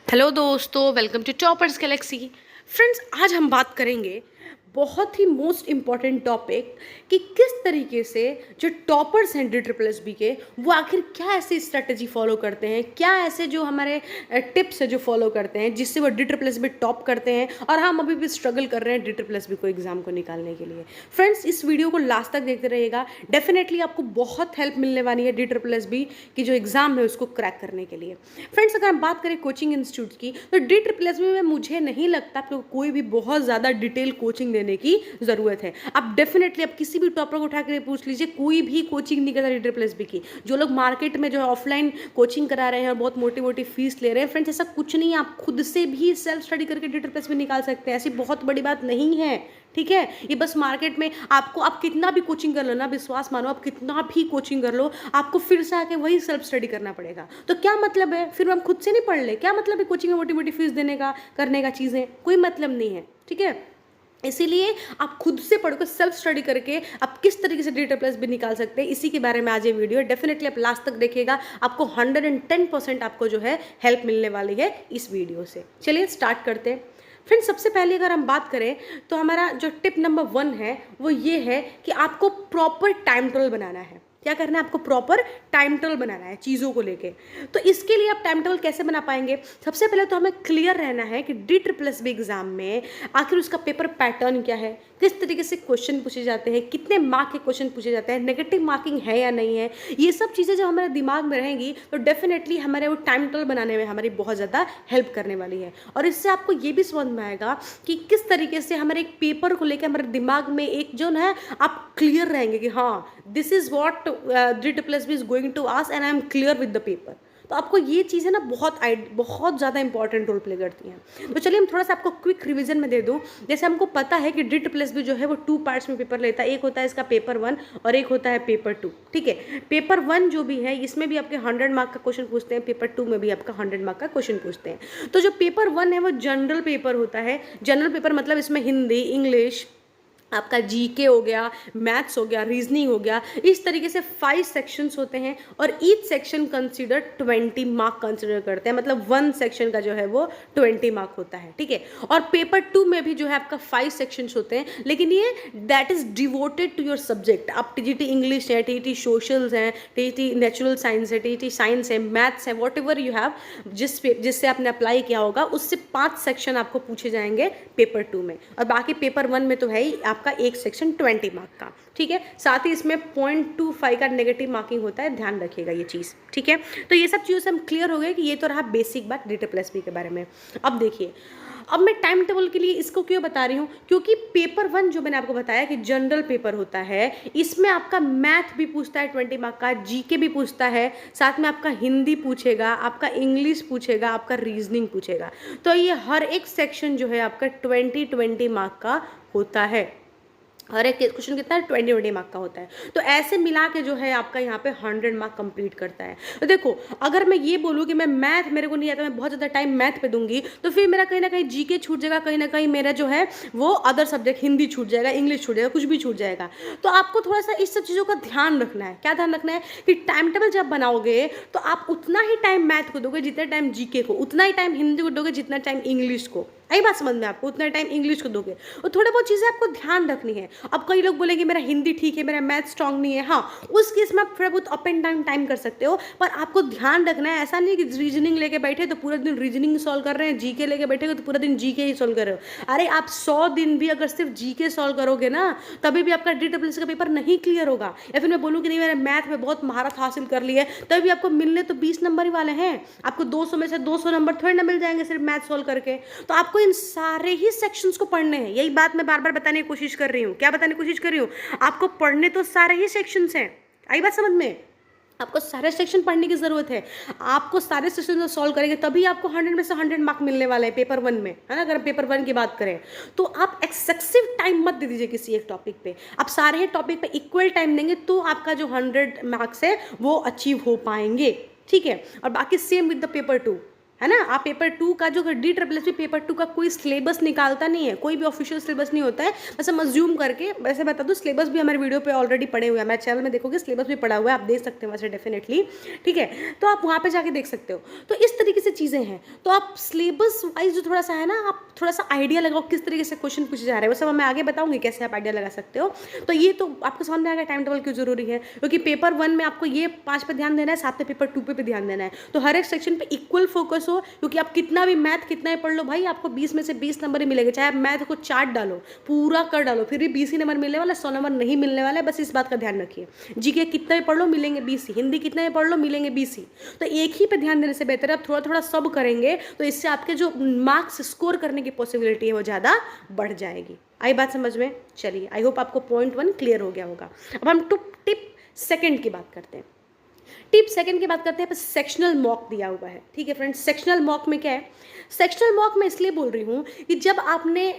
Hello दोस्तों, welcome to toppers galaxy. Friends, आज हम बात करेंगे बहुत ही मोस्ट इम्पॉर्टेंट टॉपिक कि किस तरीके से जो टॉपर्स हैं DSSB के, वो आखिर क्या ऐसी स्ट्रेटजी फॉलो करते हैं, क्या ऐसे जो हमारे टिप्स है जो फॉलो करते हैं जिससे वो DSSB टॉप करते हैं और हम अभी भी स्ट्रगल कर रहे हैं DSSB को एग्जाम को निकालने के लिए। फ्रेंड्स, इस वीडियो को लास्ट तक देखते रहिएगा, डेफिनेटली आपको बहुत हेल्प मिलने वाली है DSSB की जो एग्जाम है उसको क्रैक करने के लिए। फ्रेंड्स, अगर हम बात करें कोचिंग इंस्टीट्यूट की, तो DSSB में मुझे नहीं लगता आपको कोई भी बहुत ज़्यादा डिटेल कोचिंग देने की ज़रूरत है। आप डेफिनेटली आप किसी भी टॉपर को उठा कर पूछ लीजिए, कोई भी कोचिंग नहीं करता DSSB की। जो लोग मार्केट में जो है ऑफलाइन कोचिंग करा रहे हैं और बहुत मोटी मोटी फीस ले रहे हैं, फ्रेंड्स ऐसा कुछ नहीं है। आप खुद से भी सेल्फ स्टडी करके DSSB निकाल सकते हैं, ऐसी बहुत बड़ी बात नहीं है। ठीक है, ये बस मार्केट में आपको, आप कितना भी कोचिंग कर लो ना, विश्वास मानो, आप कितना भी कोचिंग कर लो, आपको फिर से आके वही सेल्फ स्टडी करना पड़ेगा। तो क्या मतलब है, फिर हम खुद से नहीं पढ़ ले, क्या मतलब है कोचिंग में मोटी मोटी फीस देने का, करने का, चीज़ें कोई मतलब नहीं है। ठीक है, इसीलिए आप खुद से पढ़कर सेल्फ स्टडी करके आप किस तरीके से DSSB निकाल सकते हैं, इसी के बारे में आज ये वीडियो है। डेफिनेटली आप लास्ट तक देखिएगा, आपको 110% आपको जो है हेल्प मिलने वाली है इस वीडियो से। चलिए स्टार्ट करते हैं। फ्रेंड्स, सबसे पहले अगर हम बात करें तो हमारा जो टिप नंबर 1 है वो ये है कि आपको प्रॉपर टाइम टेबल बनाना है। क्या करना है, आपको प्रॉपर टाइम टेबल बनाना है चीज़ों को लेके। तो इसके लिए आप टाइम टेबल कैसे बना पाएंगे? सबसे पहले तो हमें क्लियर रहना है कि DSSB एग्जाम में आखिर उसका पेपर पैटर्न क्या है, किस तरीके से क्वेश्चन पूछे जाते हैं, कितने मार्क के क्वेश्चन पूछे जाते हैं, नेगेटिव मार्किंग है या नहीं है। ये सब चीज़ें जब हमारे दिमाग में रहेंगी तो डेफिनेटली हमारे वो टाइम टेबल बनाने में हमारी बहुत ज़्यादा हेल्प करने वाली है। और इससे आपको ये भी समझ में आएगा कि किस तरीके से हमारे एक पेपर को लेकर हमारे दिमाग में एक जो है आप क्लियर रहेंगे कि हाँ, this is what DSSB is going to ask and I am clear with the paper. तो आपको ये चीज़ें ना बहुत ज़्यादा इंपॉर्टेंट रोल प्ले करती हैं। तो चलिए हम थोड़ा सा आपको क्विक रिवीजन में दे दूँ। जैसे हमको पता है कि DSSB जो है वो 2 पार्ट्स में पेपर लेता है, एक होता है इसका पेपर 1 और एक होता है पेपर 2। ठीक है, पेपर 1 जो भी है इसमें भी आपके 100 मार्क का क्वेश्चन पूछते हैं, पेपर 2 में भी आपका 100 मार्क का क्वेश्चन पूछते हैं। तो जो पेपर 1 है वो जनरल पेपर होता है। जनरल पेपर मतलब इसमें हिंदी, इंग्लिश, आपका जीके हो गया, मैथ्स हो गया, रीजनिंग हो गया, इस तरीके से 5 सेक्शंस होते हैं और each section consider 20 mark consider करते हैं। मतलब 1 सेक्शन का जो है वो 20 मार्क होता है। ठीक है, और पेपर 2 में भी जो है आपका 5 सेक्शंस होते हैं, लेकिन ये that is devoted to your subject. आप TGT इंग्लिश है, TGT सोशल्स हैं, TGT नेचुरल साइंस है, TGT साइंस है, मैथ्स है, वॉट एवर यू हैव, जिससे आपने अप्लाई किया होगा, उससे 5 सेक्शन आपको पूछे जाएंगे पेपर 2 में। और बाकी पेपर 1 में तो है ही आपका एक सेक्शन 20 मार्क का। ठीक है, साथ ही इसमें 0.25 का नेगेटिव मार्किंग होता है, ध्यान रखिएगा ये चीज़। ठीक है, तो ये सब चीज़ों से हम क्लियर हो गए कि ये तो रहा बेसिक बात DSSB के बारे में। अब देखिए, अब मैं टाइम टेबल के लिए इसको क्यों बता रही हूँ, क्योंकि पेपर 1 जो मैंने आपको बताया कि जनरल पेपर होता है, इसमें आपका मैथ भी पूछता है 20 मार्क का, जीके भी पूछता है, साथ में आपका हिंदी पूछेगा, आपका इंग्लिश पूछेगा, आपका रीजनिंग पूछेगा। तो ये हर एक सेक्शन जो है आपका 20 मार्क का होता है। हर एक क्वेश्चन कितना है, 20 मार्क का होता है। तो ऐसे मिला के जो है आपका यहाँ पे 100 मार्क कंप्लीट करता है। तो देखो, अगर मैं ये बोलूँ कि मैं मैथ मेरे को नहीं आता, मैं बहुत ज़्यादा टाइम मैथ पे दूंगी, तो फिर मेरा कहीं ना कहीं जीके छूट जाएगा, कहीं ना कहीं मेरा जो है वो अदर सब्जेक्ट, हिंदी छूट जाएगा, इंग्लिश छूट जाएगा, कुछ भी छूट जाएगा। तो आपको थोड़ा सा इस सब चीज़ों का ध्यान रखना है। क्या ध्यान रखना है कि टाइम टेबल जब बनाओगे तो आप उतना ही टाइम मैथ को दोगे जितना टाइम जीके को, उतना ही टाइम हिंदी को दोगे जितना टाइम इंग्लिश को। आई बात समझ में आपको? उतना टाइम इंग्लिश को दोगे और थोड़ा बहुत चीज़ें आपको ध्यान रखनी है। अब कई लोग बोलेंगे मेरा हिंदी ठीक है, मेरा मैथ स्ट्रांग नहीं है। हाँ, उस केस में आप थोड़ा बहुत अप एंड डाउन टाइम कर सकते हो, पर आपको ध्यान रखना है, ऐसा नहीं कि रीजनिंग लेके बैठे तो पूरा दिन रीजनिंग सॉल्व कर रहे हैं, जीके लेके बैठे तो पूरा दिन जीके ही सॉल्व कर रहे हो। अरे आप 100 दिन भी अगर सिर्फ जीके सॉल्व करोगे ना, तभी भी आपका DSSB का पेपर नहीं क्लियर होगा। या फिर मैं बोलूँ कि नहीं मैंने मैथ में बहुत महारत हासिल कर ली है, तभी भी आपको मिलने तो 20 नंबर ही वाले हैं। आपको 200 में से 200 नंबर थोड़े ना मिल जाएंगे सिर्फ मैथ सॉल्व करके। तो आपको इन सारे ही सेक्शंस को पढ़ने हैं। यही बात मैं बार बार बताने की कोशिश कर रही हूँ। क्या बताने की कोशिश कर रही हूँ? आपको पढ़ने तो सारे ही सेक्शंस हैं। आई बात समझ में? आपको सारे सेक्शन पढ़ने की जरूरत है। आपको सारे सेक्शन सॉल्व करेंगे तभी आपको 100 में से 100 मार्क मिलने वाले हैं पेपर 1 में, है ना। अगर पेपर 1 की बात करें तो आप एक्सेसिव टाइम मत दे दीजिए किसी एक टॉपिक पे। आप सारे ही टॉपिक पे इक्वल टाइम देंगे तो आपका जो 100 मार्क्स है वो अचीव हो पाएंगे। ठीक है, और बाकी सेम विद द पेपर 2। है ना। आप पेपर 2 का जो D triple S B paper 2 का कोई सिलेबस निकालता नहीं है, कोई भी ऑफिशियल सिलेबस नहीं होता है। बस हम अज्यूम करके वैसे बता दूँ, सिलेबस भी हमारे वीडियो पे ऑलरेडी पड़े हुए हैं, मेरे चैनल में देखोगे सिलेबस भी पड़ा हुआ है, आप देख सकते हैं वैसे डेफिनेटली, ठीक है। तो आप वहाँ पे जाके देख सकते हो। तो इस तरीके से चीज़ें हैं। तो आप सिलेबस वाइज जो थोड़ा सा है ना, आप थोड़ा सा आइडिया लगाओ किस तरीके से क्वेश्चन पूछे जा रहे हैं, वो सब मैं आगे बताऊँगी कैसे आप आइडिया लगा सकते हो। तो ये तो आपको समझ में आएगा टाइम टेबल क्यों जरूरी है, क्योंकि पेपर 1 में आपको ये 5 पे ध्यान देना है, साथ में पेपर 2 पे भी ध्यान देना है। तो हर एक सेक्शन पे इक्वल फोकस हो, क्योंकि आप कितना भी मैथ कितना ही पढ़ लो भाई, आपको 20 में से 20 नंबर ही मिलेंगे। चाहे आप मैथ को चार्ट डालो, पूरा कर डालो, फिर भी 20 ही नंबर मिलने वाला, 100 नंबर नहीं मिलने वाला है। बस इस बात का ध्यान रखिए। जीके कितना भी पढ़ लो मिलेंगे 20 ही, हिंदी कितना भी पढ़ लो मिलेंगे 20 ही। तो एक ही पे ध्यान देने से बेहतर है आप थोड़ा थोड़ा सब करेंगे, तो इससे आपके जो मार्क्स स्कोर करने की पॉसिबिलिटी है वो ज़्यादा बढ़ जाएगी। आई बात समझ में? चलिए, आई होप आपको पॉइंट 1 क्लियर हो गया होगा। अब हम टिप सेकंड की बात करते हैं। टिप सेकंड की बात करते हैं, सेक्शनल मॉक दिया हुआ है, ठीक है फ्रेंड्स। सेक्शनल मॉक में क्या है? सेक्शनल मॉक में इसलिए बोल रही हूँ कि जब आपने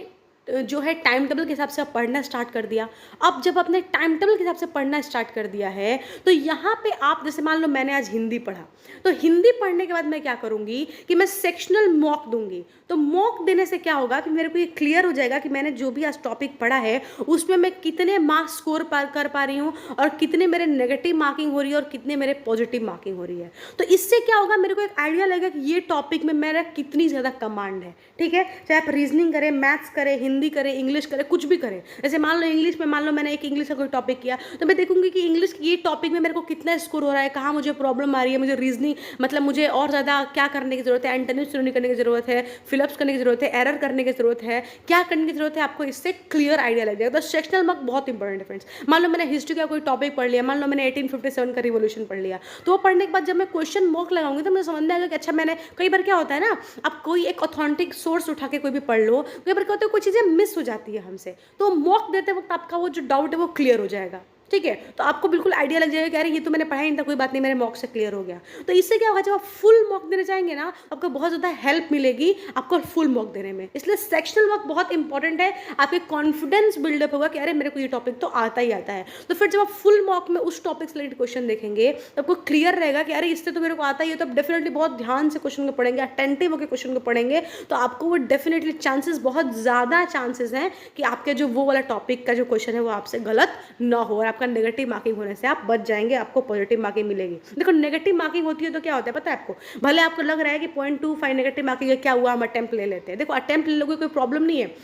जो है टाइम टेबल के हिसाब से आप पढ़ना स्टार्ट कर दिया, अब जब आपने टाइम टेबल के हिसाब से पढ़ना स्टार्ट कर दिया है, तो यहाँ पे आप जैसे मान लो मैंने आज हिंदी पढ़ा, तो हिंदी पढ़ने के बाद मैं क्या करूँगी कि मैं सेक्शनल मॉक दूंगी। तो मॉक देने से क्या होगा कि मेरे को ये क्लियर हो जाएगा कि मैंने जो भी आज टॉपिक पढ़ा है उसमें मैं कितने मार्क्स स्कोर कर पा रही हूँ, और कितने मेरे नेगेटिव मार्किंग हो रही है और कितने मेरे पॉजिटिव मार्किंग हो रही है। तो इससे क्या होगा, मेरे को एक आइडिया लगेगा कि ये टॉपिक में मेरा कितनी ज़्यादा कमांड है, ठीक है। चाहे आप रीजनिंग करें, मैथ्स करें, हिंदी करें, इंग्लिश करें, कुछ भी करें। जैसे मान लो इंग्लिश में, मान लो मैंने एक इंग्लिश का कोई टॉपिक किया, तो मैं देखूंगी कि इंग्लिश ये टॉपिक में मेरे को कितना स्कोर हो रहा है, कहाँ मुझे प्रॉब्लम आ रही है, मुझे रीजनिंग मतलब मुझे और ज़्यादा क्या करने की जरूरत है, एंटोनिम स्टडी करने की जरूरत है, फिलअप्स करने की जरूरत है, एरर करने की जरूरत है, क्या करने की जरूरत है, आपको इससे क्लियर आइडिया लग जाएगा। तो सेक्शनल मार्क बहुत इंपॉर्टेंट है फ्रेंड्स। मान लो मैंने हिस्ट्री का कोई टॉपिक पढ़ लिया, मान लो मैंने 1857 का रिवोल्यूशन पढ़ लिया, तो वो पढ़ने के बाद जब मैं क्वेश्चन मॉक लगाऊंगी तो मुझे समझ में आएगा कि अच्छा मैंने, कई बार क्या होता है ना, आप कोई एक ऑथेंटिक सोर्स उठा के कोई भी पढ़ लो, कई बार क्या होता है कोई चीज़ें मिस हो जाती है हमसे, तो मॉक देते वक्त आपका वो जो डाउट है वो क्लियर हो जाएगा, ठीक है। तो आपको बिल्कुल आइडिया लग जाएगा कि अरे ये तो मैंने पढ़ा ही नहीं था, कोई बात नहीं, मेरे मॉक से क्लियर हो गया। तो इससे क्या होगा, जब आप फुल मॉक देने जाएंगे ना, आपको बहुत ज़्यादा हेल्प मिलेगी आपको फुल मॉक देने में। इसलिए सेक्शनल मॉक बहुत इंपॉर्टेंट है, आपके कॉन्फिडेंस बिल्डअप होगा कि अरे मेरे को ये टॉपिक तो आता ही आता है। तो फिर जब आप फुल मॉक में उस टॉपिक से रिलेटेड क्वेश्चन देखेंगे तो आपको क्लियर रहेगा कि अरे इससे तो मेरे को आता ही है, तो आप डेफिनेटली बहुत ध्यान से क्वेश्चन को पढ़ेंगे, अटेंटिव होकर क्वेश्चन को पढ़ेंगे, तो आपको वो डेफिनेटली चांसेस, बहुत ज़्यादा चांसेस हैं कि आपके जो वो वाला टॉपिक का जो क्वेश्चन है वो आपसे गलत ना हो, और आपका नेगेटिव मार्किंग होने से आप बच जाएंगे, आपको पॉजिटिव मार्किंग मिलेगी। देखो नेगेटिव मार्किंग होती है तो क्या होता है पता है आपको, भले आपको लग रहा है कि 0.25 नेगेटिव मार्किंग है, क्या हुआ, हम अटेम्प्ट ले लेते हैं। देखो अटेम्प्ट ले लोगे कोई प्रॉब्लम नहीं है,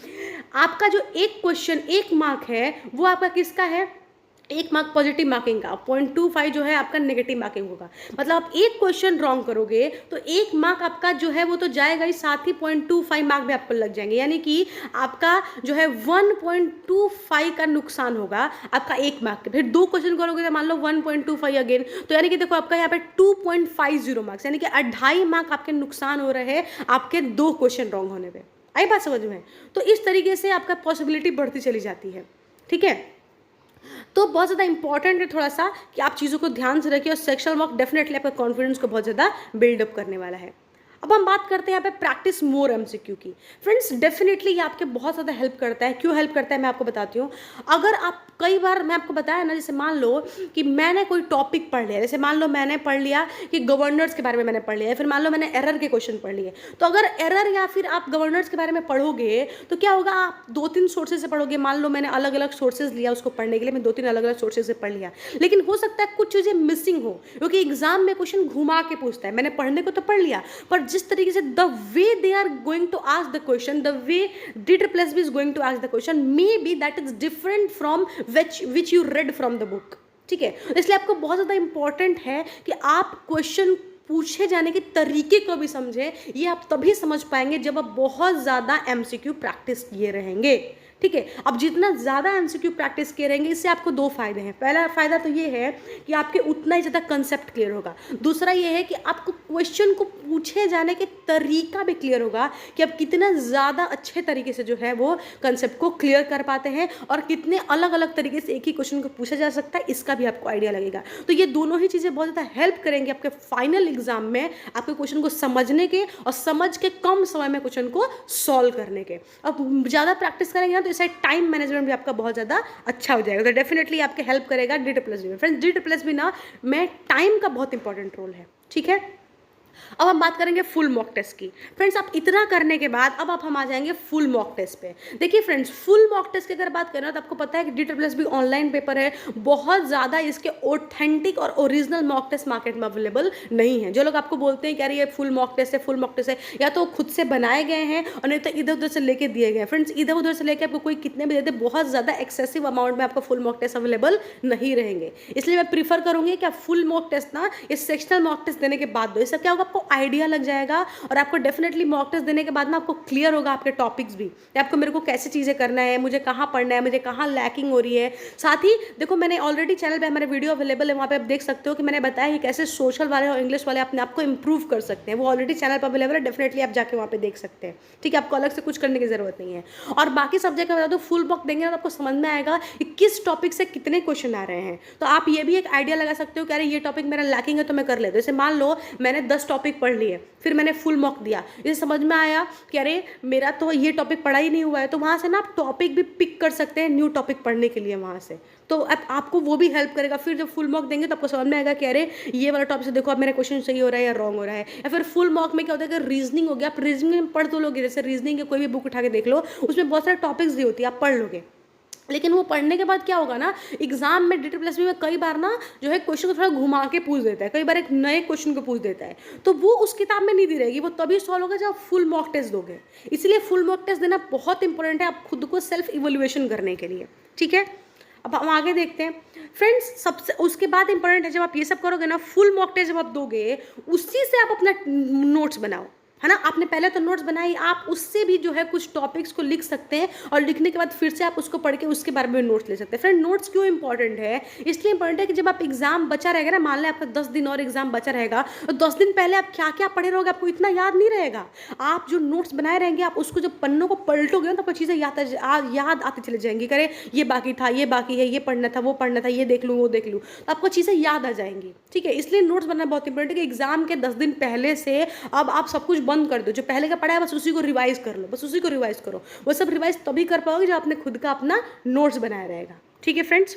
आपका जो एक क्वेश्चन 1 मार्क है वो आपका किसका है, 1 मार्क पॉजिटिव मार्किंग का, 0.25 जो है आपका नेगेटिव मार्किंग होगा। मतलब आप एक क्वेश्चन रॉन्ग करोगे तो 1 मार्क आपका जो है वो तो जाएगा ही, साथ ही 0.25 मार्क भी आपको लग जाएंगे, यानी कि आपका जो है 1.25 का नुकसान होगा आपका 1 मार्क के। फिर 2 क्वेश्चन करोगे तो मान लो 1.25 अगेन, तो यानी कि देखो आपका यहाँ पे 2.50 मार्क्स, यानी कि 2.5 मार्क आपके नुकसान हो रहे हैं आपके 2 क्वेश्चन रॉन्ग होने पर। आई बात समझ में? तो इस तरीके से आपका पॉसिबिलिटी बढ़ती चली जाती है, ठीक है। तो बहुत ज़्यादा इंपॉर्टेंट है थोड़ा सा कि आप चीज़ों को ध्यान से रखिए, और सेक्शनल मॉक डेफिनेटली आपका कॉन्फिडेंस को बहुत ज़्यादा बिल्डअप करने वाला है। अब हम बात करते हैं यहाँ पे प्रैक्टिस मोर एमसीक्यू की। फ्रेंड्स डेफिनेटली ये आपके बहुत ज़्यादा हेल्प करता है। क्यों हेल्प करता है मैं आपको बताती हूँ। अगर आप, कई बार मैं आपको बताया ना, जैसे मान लो कि मैंने कोई टॉपिक पढ़ लिया, जैसे मान लो मैंने पढ़ लिया कि गवर्नर्स के बारे में मैंने पढ़ लिया, फिर मान लो मैंने एरर के क्वेश्चन पढ़ लिए, तो अगर एरर या फिर आप गवर्नर्स के बारे में पढ़ोगे तो क्या होगा, आप 2-3 सोर्सेज से पढ़ोगे। मान लो मैंने अलग अलग सोर्सेज लिया उसको पढ़ने के लिए, मैं 2-3 अलग अलग सोर्सेज से पढ़ लिया, लेकिन हो सकता है कुछ चीज़ें मिसिंग हो, क्योंकि एग्जाम में क्वेश्चन घुमा के पूछता है। मैंने पढ़ने को तो पढ़ लिया, पर जिस तरीके से the way they are going to ask the question, the way DSSB is going to ask the question, may be that is different from which you read from the book, ठीक है। इसलिए आपको बहुत ज़्यादा इंपॉर्टेंट है कि आप question पूछे जाने के तरीके को भी समझें। ये आप तभी समझ पाएंगे जब आप बहुत ज़्यादा MCQ प्रैक्टिस किए रहेंगे, ठीक है। अब जितना ज़्यादा MCQ प्रैक्टिस किए रहेंगे, इससे आपको 2 फायदे हैं। पहला फ़ायदा तो ये है कि आपके उतना ही ज़्यादा कंसेप्ट क्लियर होगा। दूसरा ये है कि आपको क्वेश्चन को पूछे जाने के तरीका भी क्लियर होगा कि आप कितना ज़्यादा अच्छे तरीके से जो है वो कंसेप्ट को क्लियर कर पाते हैं, और कितने अलग अलग तरीके से एक ही क्वेश्चन को पूछा जा सकता है, इसका भी आपको आइडिया लगेगा। तो ये दोनों ही चीज़ें बहुत ज़्यादा हेल्प करेंगे आपके फाइनल एग्जाम में, आपके क्वेश्चन को समझने के और समझ के कम समय में क्वेश्चन को सॉल्व करने के। अब ज़्यादा प्रैक्टिस करेंगे ना तो इससे टाइम मैनेजमेंट भी आपका बहुत ज़्यादा अच्छा हो जाएगा। तो डेफिनेटली आपके हेल्प करेगा DSSB में। फ्रेंड्स DSSB ना में टाइम का बहुत इंपॉर्टेंट रोल है, ठीक है। अब हम बात करेंगे फुल मॉक टेस्ट की। फ्रेंड्स आप इतना करने के बाद अब आप हम आ जाएंगे फुल मॉक टेस्ट पे। देखिए फ्रेंड्स, फुल मॉक टेस्ट की अगर बात करें तो आपको पता है कि DSSB ऑनलाइन पेपर है, बहुत ज़्यादा इसके ऑथेंटिक और ओरिजिनल मॉक टेस्ट मार्केट में अवेलेबल नहीं है। जो लोग आपको बोलते हैं कि यार ये फुल मॉक टेस्ट है, फुल मॉक टेस्ट है, या तो खुद से बनाए गए हैं और नहीं तो इधर उधर से लेके दिए गए हैं। फ्रेंड्स इधर उधर से लेके आपको कोई कितने भी देते, बहुत ज़्यादा एक्सेसिव अमाउंट में आपको फुल मॉक टेस्ट अवेलेबल नहीं रहेंगे। इसलिए मैं प्रीफर करूँगी कि आप फुल मॉक टेस्ट ना इस सेक्शनल मॉक टेस्ट देने के बाद दो। इससे क्या होगा, आपको आइडिया लग जाएगा और आपको डेफिनेटली मॉक टेस्ट देने के बाद में आपको क्लियर होगा आपके टॉपिक्स भी, आपको मेरे को कैसे चीज़ें करना है, मुझे कहाँ पढ़ना है, मुझे कहाँ लैकिंग हो रही है। साथ ही देखो मैंने ऑलरेडी चैनल पे हमारे वीडियो अवेलेबल है, वहाँ पे आप देख सकते हो कि मैंने बताया कि कैसे सोशल वाले और इंग्लिश वाले अपने आप को इंप्रूव कर सकते हैं। वो ऑलरेडी चैनल पर अवेलेबल है, डेफिनेटली आप जाके वहाँ पे देख सकते हैं। ठीक है, आपको अलग से कुछ करने की जरूरत नहीं है। और बाकी सब्जेक्ट का बता दो, फुल मॉक देंगे तो आपको समझ में आएगा कि किस टॉपिक से कितने क्वेश्चन आ रहे हैं। तो आप ये भी एक आइडिया लगा सकते हो कि अरे ये टॉपिक मेरा लैकिंग है तो मैं कर लेता हूँ। जैसे मान लो मैंने 10 टॉपिक पढ़ लिए, फिर मैंने फुल मॉक दिया, इसे समझ में आया कि अरे मेरा तो ये टॉपिक पढ़ा ही नहीं हुआ है, तो वहाँ से ना आप टॉपिक भी पिक कर सकते हैं न्यू टॉपिक पढ़ने के लिए वहाँ से। तो आपको वो भी हेल्प करेगा। फिर जब फुल मॉक देंगे तो आपको समझ में आएगा कि अरे ये वाला टॉपिक से देखो अब मेरा क्वेश्चन सही हो रहा है या रॉन्ग हो रहा है। या फिर फुल मॉक में क्या होता है कि रीजनिंग हो गया, आप रीजनिंग में पढ़ तो लोगे, जैसे रीजनिंग के कोई भी बुक उठा के देख लो, उसमें बहुत सारे टॉपिक्स दी होती है, आप पढ़ लोगे। लेकिन वो पढ़ने के बाद क्या होगा ना, एग्जाम में DSSB में कई बार ना जो है क्वेश्चन को थोड़ा घुमा के पूछ देता है, कई बार एक नए क्वेश्चन को पूछ देता है, तो वो उस किताब में नहीं दी रहेगी, वो तभी सॉल्व होगा जब आप फुल मॉक टेस्ट दोगे। इसलिए फुल मॉक टेस्ट देना बहुत इंपॉर्टेंट है आप खुद को सेल्फ इवोल्यूएशन करने के लिए। ठीक है, अब हम आगे देखते हैं फ्रेंड्स। सबसे उसके बाद इंपॉर्टेंट है, जब आप ये सब करोगे ना, फुल मॉक टेस्ट जब आप दोगे उसी से आप अपना नोट्स बनाओ, है ना। आपने पहले तो नोट्स बनाई, आप उससे भी जो है कुछ टॉपिक्स को लिख सकते हैं और लिखने के बाद फिर से आप उसको पढ़ के उसके बारे में नोट्स ले सकते हैं। फ्रेंड नोट्स क्यों इंपॉर्टेंट है, इसलिए इंपॉर्टेंट है कि जब आप एग्जाम बचा रहेगा ना, मान लें आपका 10 दिन और एग्जाम बचा रहेगा, तो 10 दिन पहले आप क्या क्या पढ़े रहोगे आपको इतना याद नहीं रहेगा। आप जो नोट्स बनाए रहेंगे, आप उसको जब पन्नों को पलटोगे ना तो आपको चीज़ें याद आती चली जाएंगी। करे ये बाकी था, ये बाकी है, ये पढ़ना था, वो पढ़ना था, ये देख लूँ, वो देख लूँ, तो आपको चीज़ें याद आ जाएंगी। ठीक है, इसलिए नोट्स बनाना बहुत इंपॉर्टेंट है कि एग्जाम के 10 दिन पहले से अब आप सब कुछ बंद कर दो, जो पहले पढ़ा है बस उसी को रिवाइज कर लो, बस उसी को रिवाइज करो। वो सब रिवाइज तभी कर पाओगे जब आपने खुद का अपना नोट्स बनाया रहेगा। ठीक है फ्रेंड्स,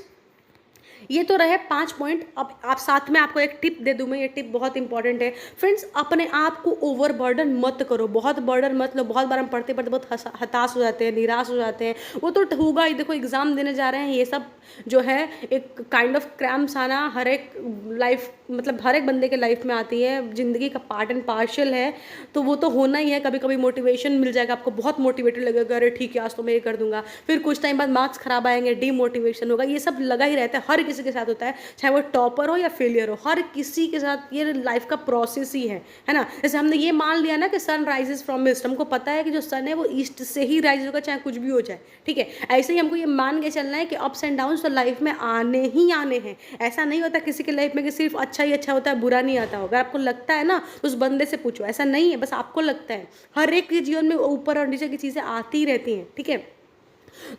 ये तो रहे 5 पॉइंट। अब आप साथ में आपको एक टिप दे दूँ मैं, ये टिप बहुत इंपॉर्टेंट है फ्रेंड्स। अपने आप को ओवर बर्डन मत करो, बहुत बर्डन मत लो। बहुत बार हम पढ़ते पढ़ते बहुत हताश हो जाते हैं, निराश हो जाते हैं, वो तो होगा ही। देखो एग्जाम देने जा रहे हैं, ये सब जो है एक काइंड ऑफ क्रैम्स आना हर एक लाइफ, मतलब हर एक बंदे के लाइफ में आती है, ज़िंदगी का पार्ट एंड पार्शल है, तो वो तो होना ही है। कभी कभी मोटिवेशन मिल जाएगा, आपको बहुत मोटिवेटेड लगेगा, अरे ठीक है आज तो मैं ये कर दूंगा। फिर कुछ टाइम बाद मार्क्स खराब आएंगे, डीमोटिवेशन होगा, ये सब लगा ही रहता है, हर किसी के साथ होता है, चाहे वो टॉपर हो या फेलियर हो, हर किसी के साथ ये लाइफ का प्रोसेस ही है ना। जैसे हमने ये मान लिया ना कि सन राइजेस फ्रॉम ईस्ट, हमको पता है कि जो सन है वो ईस्ट से ही राइज होगा, चाहे कुछ भी हो जाए। ठीक है, ऐसे ही हमको ये मान के चलना है कि अप्स एंड डाउन्स तो लाइफ में आने ही आने हैं। ऐसा नहीं होता किसी के लाइफ में कि सिर्फ अच्छा ही अच्छा होता है, बुरा नहीं आता होगा। आपको लगता है ना तो उस बंदे से पूछो, ऐसा नहीं है, बस आपको लगता है। हर एक के जीवन में ऊपर और नीचे की चीज़ें आती ही रहती हैं। ठीक है,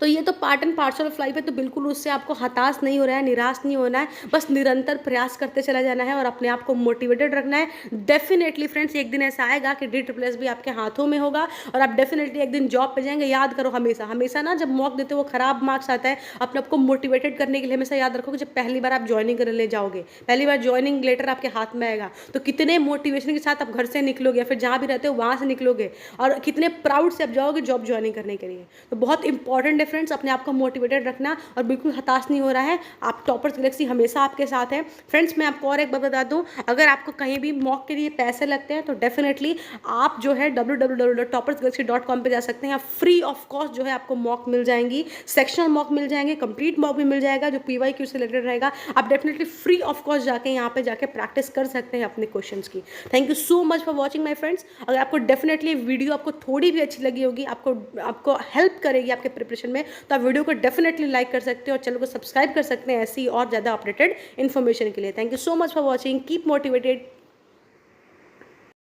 तो ये तो part and parcel of life है, तो बिल्कुल उससे आपको हताश नहीं हो रहा है, निराश नहीं होना है, बस निरंतर प्रयास करते चला जाना है और अपने आप को मोटिवेटेड रखना है। डेफिनेटली फ्रेंड्स एक दिन ऐसा आएगा कि DSSB आपके हाथों में होगा और आप डेफिनेटली एक दिन जॉब पे जाएंगे। याद करो हमेशा हमेशा ना, जब मॉक देते हो वो खराब मार्क्स आता है, अपने आप को मोटिवेटेड करने के लिए हमेशा याद रखो कि जब पहली बार आप ज्वाइनिंग करने जाओगे, पहली बार ज्वाइनिंग लेटर आपके हाथ में आएगा, तो कितने मोटिवेशन के साथ आप घर से निकलोगे या फिर जहाँ भी रहते हो वहाँ से निकलोगे और कितने प्राउड से आप जाओगे जॉब ज्वाइनिंग करने के लिए। तो बहुत इंपॉर्टेंट है फ्रेंड्स अपने आप को मोटिवेटेड रखना और बिल्कुल हताश नहीं हो रहा है। आप टॉपर्स गैलेक्सी हमेशा आपके साथ है। फ्रेंड्स मैं आपको और एक बात बता दूं, अगर आपको कहीं भी मॉक के लिए पैसे लगते हैं तो डेफिनेटली आप जो है www.toppersgalaxy.com पे जा सकते हैं। फ्री ऑफ कॉस्ट जो है आपको मॉक मिल जाएंगी, सेक्शनल मॉक मिल जाएंगे, कंप्लीट मॉक भी मिल जाएगा जो PYQ से रिलेटेड रहेगा। आप डेफिनेटली फ्री ऑफ कॉस्ट जाके यहाँ पे जाके प्रैक्टिस कर सकते हैं अपने क्वेश्चंस की। Thank you so much for watching my friends. अगर आपको डेफिनेटली वीडियो आपको थोड़ी भी अच्छी लगी होगी, आपको हेल्प करेगी आपके प्रिपरेशन में, तो आप वीडियो को डेफिनेटली लाइक कर सकते हैं और चैनल को सब्सक्राइब कर सकते हैं ऐसी और ज़्यादा अपडेटेड इन्फॉर्मेशन के लिए। Thank you so much for watching, keep motivated.